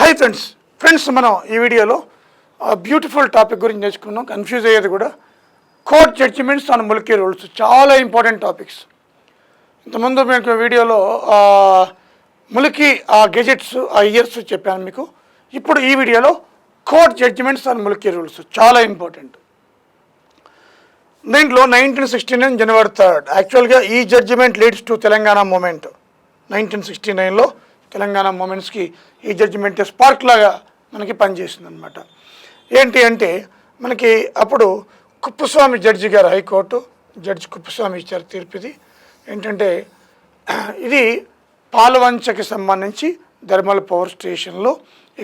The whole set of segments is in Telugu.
హాయ్ ఫ్రెండ్స్ మనం ఈ వీడియోలో బ్యూటిఫుల్ టాపిక్ గురించి నేర్చుకున్నాం. కన్ఫ్యూజ్ అయ్యేది కూడా court judgements and Mulki rules, చాలా ఇంపార్టెంట్ టాపిక్స్. ఇంతకుముందు మీకు వీడియోలో ముల్కీ గెజెట్స్ ఇయర్స్ చెప్పాను మీకు. ఇప్పుడు ఈ వీడియోలో court judgements and Mulki rules చాలా ఇంపార్టెంట్. దీంట్లో 1969 January 3rd యాక్చువల్గా ఈ judgement leads to Telangana movement. 1969లో తెలంగాణ మూమెంట్స్కి ఈ జడ్జిమెంట్ స్పార్క్ లాగా మనకి పనిచేసింది అనమాట. ఏంటి అంటే మనకి అప్పుడు కుప్పస్వామి జడ్జి గారు, హైకోర్టు జడ్జి కుప్పస్వామి ఇచ్చారు తీర్పు. ఇది ఏంటంటే ఇది పాలవంచకి సంబంధించి ధర్మల పవర్ స్టేషన్లో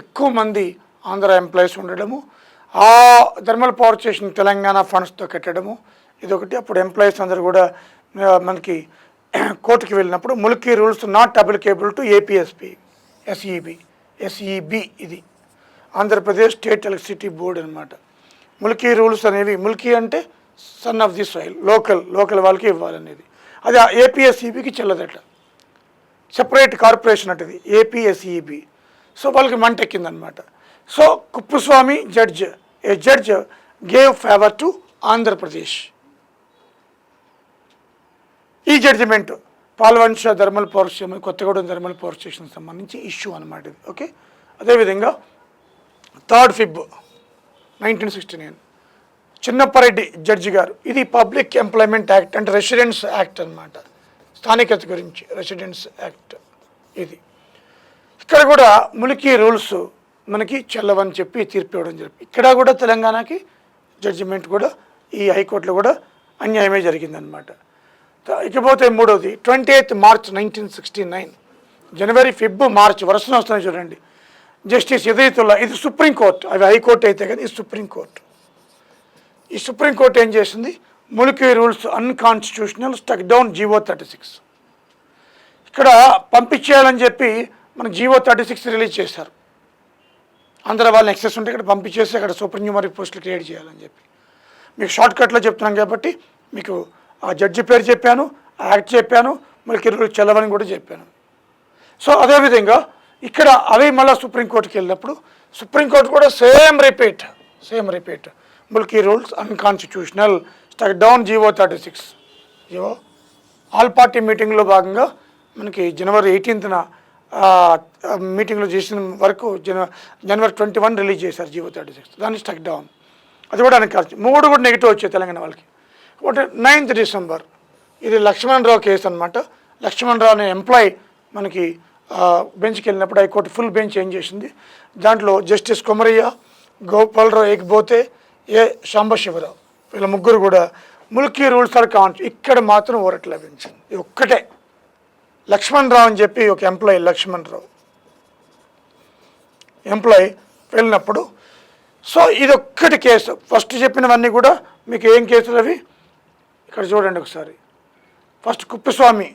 ఎక్కువ మంది ఆంధ్ర ఎంప్లాయీస్ ఉండడము, ఆ ధర్మల పవర్ స్టేషన్ తెలంగాణ ఫండ్స్తో కట్టడము ఇదొకటి. అప్పుడు ఎంప్లాయీస్ అందరూ కూడా మనకి కోర్టుకి వెళ్ళినప్పుడు Mulki rules not applicable to APSP SEB ఇది ఆంధ్రప్రదేశ్ స్టేట్ ఎలక్ట్రిసిటీ బోర్డ్ అనమాట. ముల్కీ రూల్స్ అనేవి, ముల్కీ అంటే son of the soil, local వాళ్ళకి ఇవ్వాలనేది. అది ఏపీఎస్ఈబికి చెల్లదట, సెపరేట్ కార్పొరేషన్ అంటే ఏపీఎస్ఈబి. సో వాళ్ళకి మంటెక్కిందనమాట. So Kuppuswamy judge gave favour to Andhra Pradesh. ఈ judgement Palvancha thermal power station, Kothagudem thermal power station సంబంధించి ఇష్యూ అనమాట ఇది. ఓకే, అదేవిధంగా 3rd Feb 1969 చిన్నప్పారెడ్డి జడ్జి గారు, ఇది పబ్లిక్ ఎంప్లాయ్మెంట్ యాక్ట్ అంటే రెసిడెన్స్ యాక్ట్ అనమాట, స్థానికత గురించి రెసిడెన్స్ యాక్ట్ ఇది. ఇక్కడ కూడా ముల్కీ రూల్స్ మనకి చెల్లవని చెప్పి తీర్పు ఇవ్వడం జరిగింది. ఇక్కడ కూడా తెలంగాణకి జడ్జిమెంట్ కూడా ఈ హైకోర్టులో కూడా అన్యాయమే జరిగిందనమాట. ఇకపోతే 3వది 28 March 1969 జనవరి ఫిబ్ మార్చ్ వరుసన వస్తున్నాయి చూడండి. జస్టిస్ హిదాయతుల్లా, ఇది సుప్రీంకోర్టు, అవి హైకోర్టు అయితే కానీ ఇది సుప్రీంకోర్టు. ఈ సుప్రీంకోర్టు ఏం చేసింది, Mulki rules unconstitutional, stuck down GO 36. ఇక్కడ పంపించేయాలని చెప్పి మన జీవో 36 రిలీజ్ చేశారు. ఆంధ్ర వాళ్ళని ఎక్సెస్ ఉంటే ఇక్కడ పంపించేసి అక్కడ సూపర్ న్యూమరీ పోస్టులు క్రియేట్ చేయాలని చెప్పి. మీకు షార్ట్కట్లో చెప్తున్నాం కాబట్టి మీకు ఆ జడ్జి పేరు చెప్పాను, ఆ యాక్ట్ చెప్పాను, ముల్కీ రూల్స్ చెల్లవని కూడా చెప్పాను. సో అదేవిధంగా ఇక్కడ అవి మళ్ళీ సుప్రీంకోర్టుకి వెళ్ళినప్పుడు సుప్రీంకోర్టు కూడా same repeat Mulki rules unconstitutional, stuck down GO 36. GO all party మీటింగ్లో భాగంగా మనకి January 18th మీటింగ్లో చేసిన వరకు January 21 రిలీజ్ చేశారు జీవో 36, దాన్ని స్టక్ డౌన్. అది కూడా అన్కాన్స్టిట్యూషన్. 3 కూడా నెగిటివ్ వచ్చాయి తెలంగాణ వాళ్ళకి. ఒకటి 9th December, ఇది లక్ష్మణ్ రావు కేసు అనమాట. లక్ష్మణ్ రావు అనే ఎంప్లాయీ మనకి బెంచ్కి వెళ్ళినప్పుడు హైకోర్టు ఫుల్ బెంచ్ ఏం చేసింది, దాంట్లో జస్టిస్ కొమరయ్య, గోపాలరావు ఏకబోతే, సాంబశివరావు, వీళ్ళ ముగ్గురు కూడా ముల్కీ రూల్స్ ఆర్ ఇక్కడ మాత్రం ఊరట లభించింది. ఇది ఒక్కటే లక్ష్మణ్ రావు అని చెప్పి ఒక ఎంప్లాయీ, లక్ష్మణ్ రావు ఎంప్లాయీ వెళ్ళినప్పుడు. సో ఇది ఒక్కటి కేసు. ఫస్ట్ చెప్పినవన్నీ కూడా మీకు ఏం కేసులు అవి ఇక్కడ చూడండి ఒకసారి. ఫస్ట్ కుప్పస్వామి,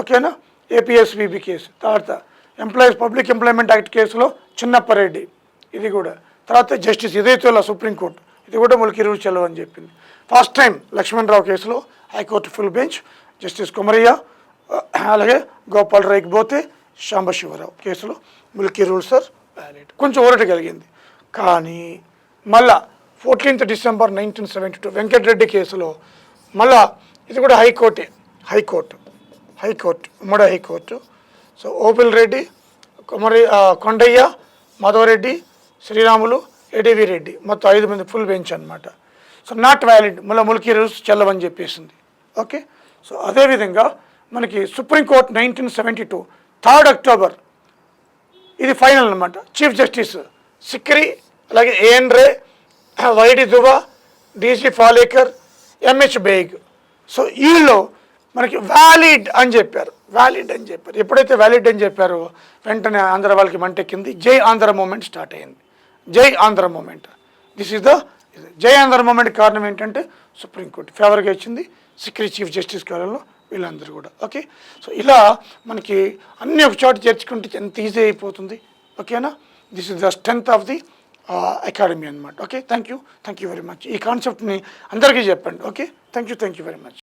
ఓకేనా, ఏపీఎస్బిబి కేసు. తర్వాత పబ్లిక్ ఎంప్లాయ్మెంట్ యాక్ట్ కేసులో చిన్నప్పారెడ్డి, ఇది కూడా. తర్వాత జస్టిస్ హిదాయతుల్లా సుప్రీంకోర్టు, ఇది కూడా ముల్కీ రూల్స్ చెల్లవని చెప్పింది. ఫస్ట్ టైం లక్ష్మణ్ రావు కేసులో high court full bench, justice Komarayya, అలాగే గోపాలరావు ఏకబోతే, సాంబశివరావు కేసులో ముల్కీ రూల్స్ ఆర్ వ్యాలిడ్. కొంచెం ఊరట కలిగింది. కానీ మళ్ళా 14th December 1972 వెంకటరెడ్డి కేసులో మళ్ళా ఇది కూడా హైకోర్టు ఉమ్మడి హైకోర్టు. సో ఓపిల్ రెడ్డి, కొండయ్య, మాధవరెడ్డి, శ్రీరాములు, ఏడీవి రెడ్డి, మొత్తం 5 మంది ఫుల్ బెంచ్ అనమాట. సో నాట్ వ్యాలిడ్, మళ్ళీ ముల్కీ రూల్స్ చెల్లవని చెప్పేసింది. ఓకే, సో అదేవిధంగా మనకి సుప్రీంకోర్టు 1972 3rd October, ఇది ఫైనల్ అనమాట. చీఫ్ జస్టిస్ సిక్రీ, అలాగే AN Ray, YD Dua, DC Palekar, MH Beg. So వీళ్ళు మనకి వ్యాలిడ్ అని చెప్పారు. ఎప్పుడైతే వ్యాలిడ్ అని చెప్పారో వెంటనే ఆంధ్ర వాళ్ళకి మంటెక్కింది. జై ఆంధ్ర మూమెంట్ స్టార్ట్ అయింది. Jai Andhra movement, this is the Jai Andhra moment. కారణం ఏంటంటే సుప్రీంకోర్టు ఫేవర్గా ఇచ్చింది, సిక్రీ చీఫ్ జస్టిస్ కాలంలో వీళ్ళందరూ కూడా. ఓకే, సో ఇలా మనకి అన్ని ఒక చోట చేర్చుకుంటే ఎంత ఈజీ అయిపోతుంది. ఓకేనా, this is the strength of the academy అనమాట. Okay, thank you very much. ఈ కాన్సెప్ట్ని అందరికీ చెప్పండి. Okay, thank you very much.